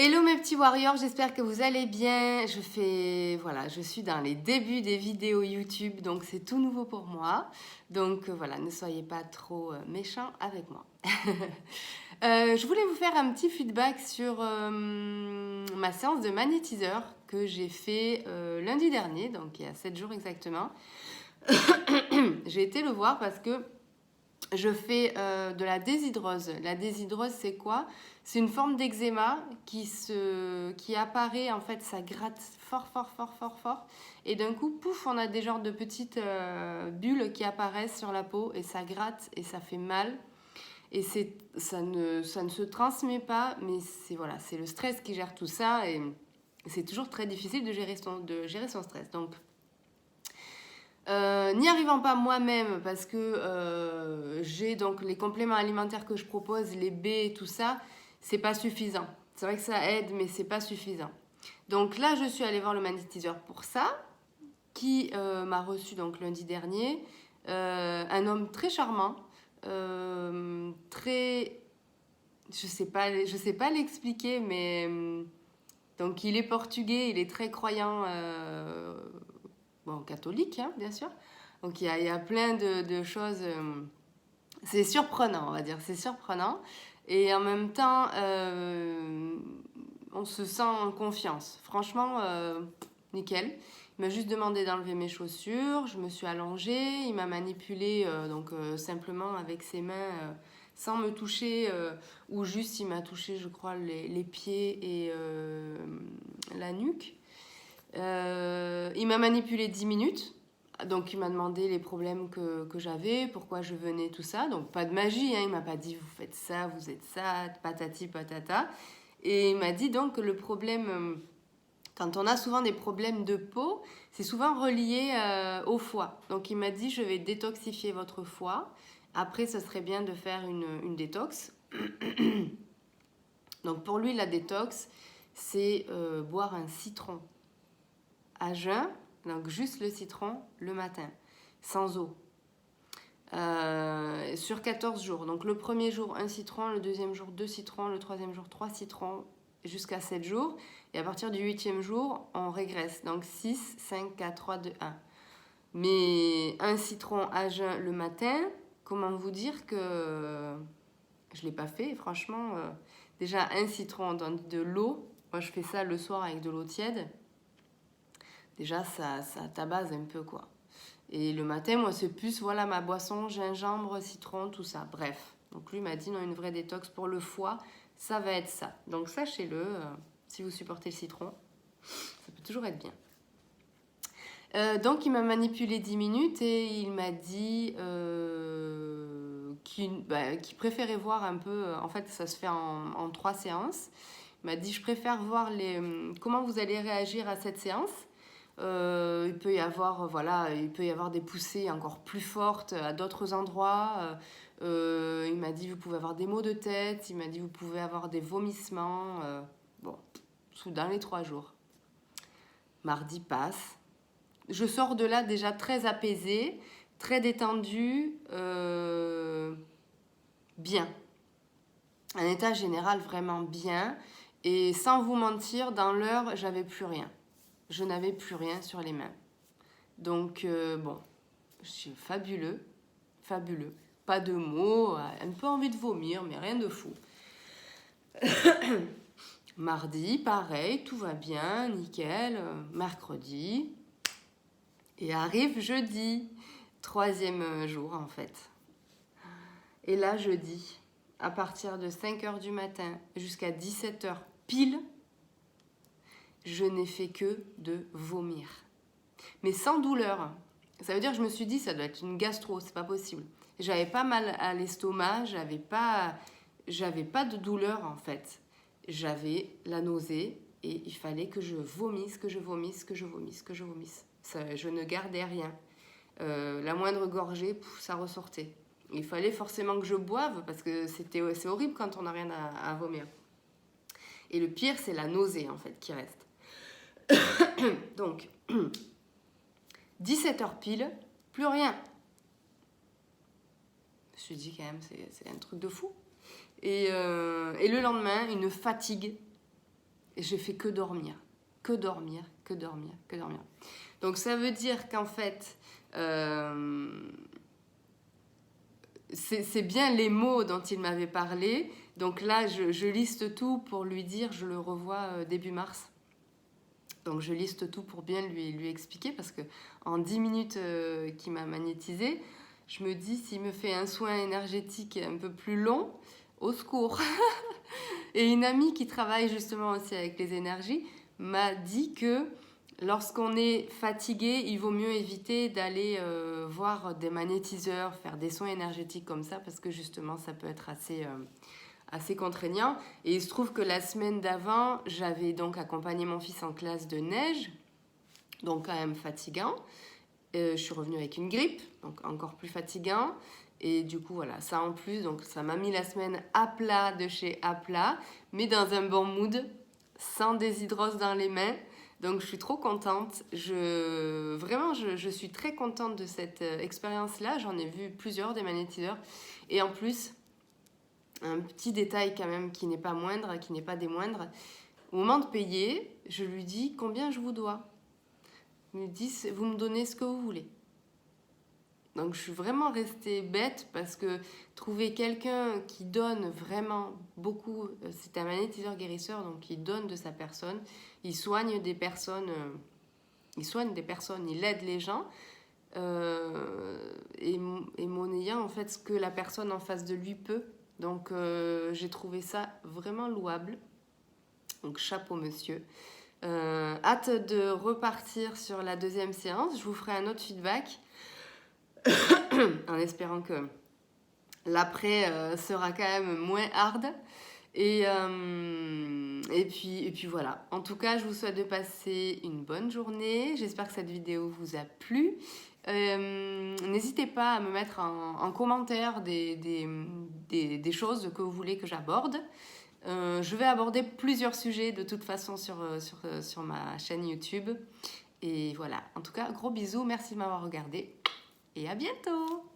Hello mes petits warriors, j'espère que vous allez bien. Je suis dans les débuts des vidéos YouTube, donc c'est tout nouveau pour moi. Donc voilà, ne soyez pas trop méchants avec moi. Je voulais vous faire un petit feedback sur ma séance de magnétiseur que j'ai fait lundi dernier, donc il y a 7 jours exactement. J'ai été le voir parce que je fais de la déshydrose. La déshydrose, c'est quoi? C'est une forme d'eczéma qui apparaît, en fait, ça gratte fort. Et d'un coup, pouf, on a des genres de petites bulles qui apparaissent sur la peau et ça gratte et ça fait mal. Et ça ne se transmet pas, mais c'est le stress qui gère tout ça et c'est toujours très difficile de gérer son stress. Donc, n'y arrivant pas moi-même parce que j'ai donc les compléments alimentaires que je propose, les baies et tout ça, c'est pas suffisant. C'est vrai que ça aide, mais c'est pas suffisant. Donc là, je suis allée voir le magnétiseur pour ça, qui m'a reçu donc lundi dernier. Un homme très charmant, très, je sais pas l'expliquer, mais donc il est portugais, il est très croyant. Bon, catholique, hein, bien sûr. Donc il y a plein de choses. C'est surprenant, on va dire. C'est surprenant. Et en même temps, on se sent en confiance. Franchement, nickel. Il m'a juste demandé d'enlever mes chaussures. Je me suis allongée. Il m'a manipulée simplement avec ses mains sans me toucher. Ou juste, il m'a touché, je crois, les pieds et la nuque. Il m'a manipulé 10 minutes. Donc, il m'a demandé les problèmes que j'avais, pourquoi je venais, tout ça. Donc, pas de magie, hein. Il m'a pas dit, vous faites ça, vous êtes ça, patati patata. Et il m'a dit donc que le problème, quand on a souvent des problèmes de peau, c'est souvent relié au foie. Donc, il m'a dit, je vais détoxifier votre foie. Après, ce serait bien de faire une détox. Donc, pour lui, la détox, c'est boire un citron à jeun, donc juste le citron le matin, sans eau, sur 14 jours. Donc le premier jour, un citron, le deuxième jour, 2 citrons, le troisième jour, 3 citrons, jusqu'à 7 jours. Et à partir du 8e jour, on régresse. Donc 6, 5, 4, 3, 2, 1. Mais un citron à jeun le matin, comment vous dire que je ne l'ai pas fait, franchement. Déjà, un citron dans de l'eau. Moi, je fais ça le soir avec de l'eau tiède. Déjà, ça tabase un peu, quoi. Et le matin, moi, c'est plus, voilà, ma boisson, gingembre, citron, tout ça. Bref. Donc, lui m'a dit, non, une vraie détox pour le foie, ça va être ça. Donc, sachez-le, si vous supportez le citron, ça peut toujours être bien. Donc, il m'a manipulé 10 minutes et il m'a dit qu'il préférait voir un peu... En fait, ça se fait en 3 séances. Il m'a dit, je préfère voir comment vous allez réagir à cette séance. Il peut y avoir des poussées encore plus fortes à d'autres endroits. Il m'a dit, vous pouvez avoir des maux de tête. Il m'a dit, vous pouvez avoir des vomissements. Dans les 3 jours. Mardi passe. Je sors de là déjà très apaisée, très détendue, bien. Un état général vraiment bien. Et sans vous mentir, dans l'heure, j'avais plus rien. Je n'avais plus rien sur les mains. Donc, c'est fabuleux. Pas de mots, un peu envie de vomir, mais rien de fou. Mardi, pareil, tout va bien, nickel. Mercredi. Et arrive jeudi, 3e jour en fait. Et là, jeudi, à partir de 5h du matin jusqu'à 17h pile, je n'ai fait que de vomir. Mais sans douleur. Ça veut dire que je me suis dit, ça doit être une gastro, c'est pas possible. J'avais pas mal à l'estomac, j'avais pas de douleur en fait. J'avais la nausée et il fallait que je vomisse. Ça, je ne gardais rien. La moindre gorgée, ça ressortait. Il fallait forcément que je boive parce que c'est horrible quand on n'a rien à vomir. Et le pire, c'est la nausée en fait qui reste. Donc, 17h pile, plus rien. Je me suis dit quand même, c'est un truc de fou. Et le lendemain, une fatigue. et je fais que dormir, que dormir, que dormir, que dormir. Donc ça veut dire qu'en fait, c'est bien les mots dont il m'avait parlé. Donc là, je liste tout pour lui dire, je le revois début mars. Donc je liste tout pour bien lui expliquer, parce que en 10 minutes qu'il m'a magnétisé, je me dis, s'il me fait un soin énergétique un peu plus long, au secours. Et une amie qui travaille justement aussi avec les énergies m'a dit que lorsqu'on est fatigué, il vaut mieux éviter d'aller voir des magnétiseurs, faire des soins énergétiques comme ça, parce que justement ça peut être assez contraignant. Et il se trouve que la semaine d'avant, j'avais donc accompagné mon fils en classe de neige, donc quand même fatigant. Je suis revenue avec une grippe, donc encore plus fatigant. Et du coup, voilà, ça en plus, donc ça m'a mis la semaine à plat de chez à plat, mais dans un bon mood, sans déshydrose dans les mains. Donc je suis trop contente. Vraiment, je suis très contente de cette expérience-là. J'en ai vu plusieurs des magnétiseurs. Et en plus, un petit détail quand même qui n'est pas moindre, qui n'est pas des moindres. Au moment de payer, je lui dis combien je vous dois. Il me dit, vous me donnez ce que vous voulez. Donc je suis vraiment restée bête, parce que trouver quelqu'un qui donne vraiment beaucoup, c'est un magnétiseur guérisseur, donc il donne de sa personne, il soigne des personnes, il aide les gens, et monnayant en fait ce que la personne en face de lui peut. Donc j'ai trouvé ça vraiment louable. Donc chapeau monsieur. Hâte de repartir sur la deuxième séance. Je vous ferai un autre feedback en espérant que l'après sera quand même moins hard. Et puis voilà. En tout cas, je vous souhaite de passer une bonne journée. J'espère que cette vidéo vous a plu. N'hésitez pas à me mettre en commentaire des choses que vous voulez que j'aborde. Je vais aborder plusieurs sujets de toute façon sur ma chaîne YouTube. Et voilà. En tout cas, gros bisous. Merci de m'avoir regardé. Et à bientôt!